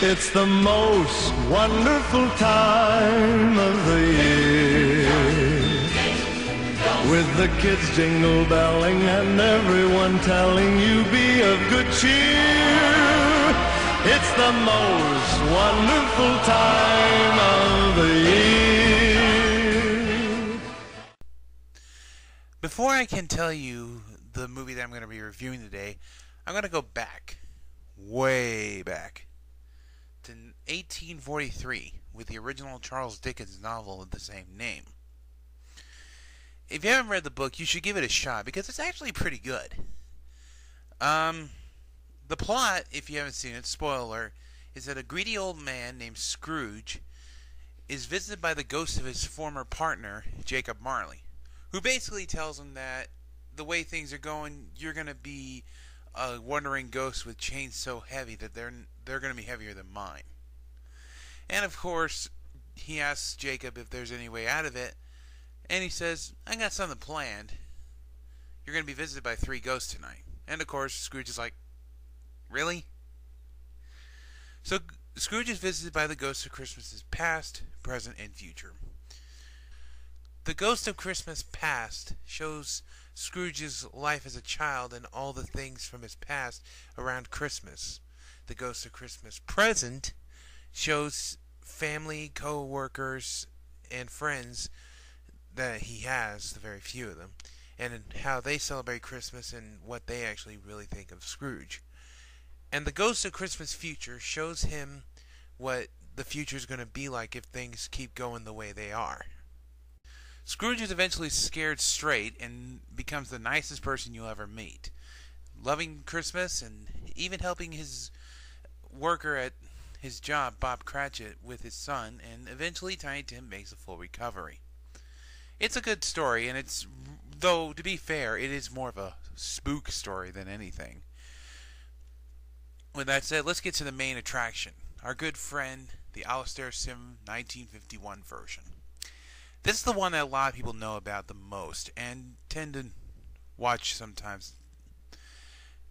It's the most wonderful time of the year, with the kids jingle belling and everyone telling you be of good cheer. It's the most wonderful time of the year. Before I can tell you the movie that I'm going to be reviewing today, I'm going to go back, way back, to 1843 with the original Charles Dickens novel of the same name. If you haven't read the book, you should give it a shot because it's actually pretty good. The plot, if you haven't seen it, spoiler, is that a greedy old man named Scrooge is visited by the ghost of his former partner, Jacob Marley, who basically tells him that the way things are going, you're going to be a wandering ghost with chains so heavy that they're going to be heavier than mine. And of course, he asks Jacob if there's any way out of it, and he says, I got something planned. You're going to be visited by 3 ghosts tonight. And of course, Scrooge is like, really? So Scrooge is visited by the ghosts of Christmases past, present, and future. The Ghost of Christmas Past shows Scrooge's life as a child and all the things from his past around Christmas. The Ghost of Christmas Present shows family, co-workers, and friends that he has, the very few of them, and how they celebrate Christmas and what they actually really think of Scrooge. And the Ghost of Christmas Future shows him what the future is going to be like if things keep going the way they are. Scrooge is eventually scared straight and becomes the nicest person you'll ever meet, loving Christmas and even helping his worker at his job, Bob Cratchit, with his son, and eventually Tiny Tim makes a full recovery. It's a good story, and though to be fair, it is more of a spook story than anything. With that said, let's get to the main attraction, our good friend, the Alastair Sim 1951 version. This is the one that a lot of people know about the most and tend to watch sometimes.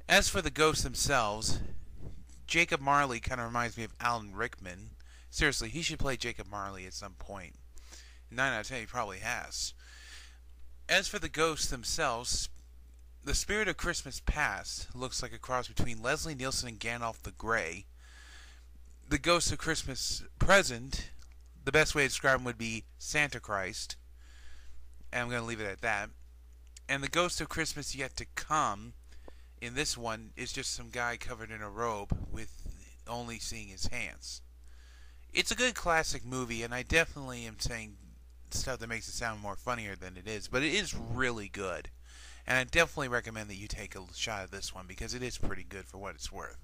As for the ghosts themselves, Jacob Marley kind of reminds me of Alan Rickman. Seriously, he should play Jacob Marley at some point. 9 out of 10 he probably has. As for the ghosts themselves, the Spirit of Christmas Past looks like a cross between Leslie Nielsen and Gandalf the Grey. The Ghost of Christmas Present, the best way to describe him would be Santa Christ. And I'm going to leave it at that. And the Ghost of Christmas Yet to Come, in this one, is just some guy covered in a robe with only seeing his hands. It's a good classic movie, and I definitely am saying stuff that makes it sound more funnier than it is, but it is really good. And I definitely recommend that you take a shot at this one because it is pretty good for what it's worth.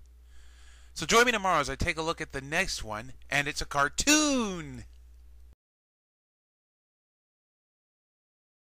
So join me tomorrow as I take a look at the next one, and it's a cartoon!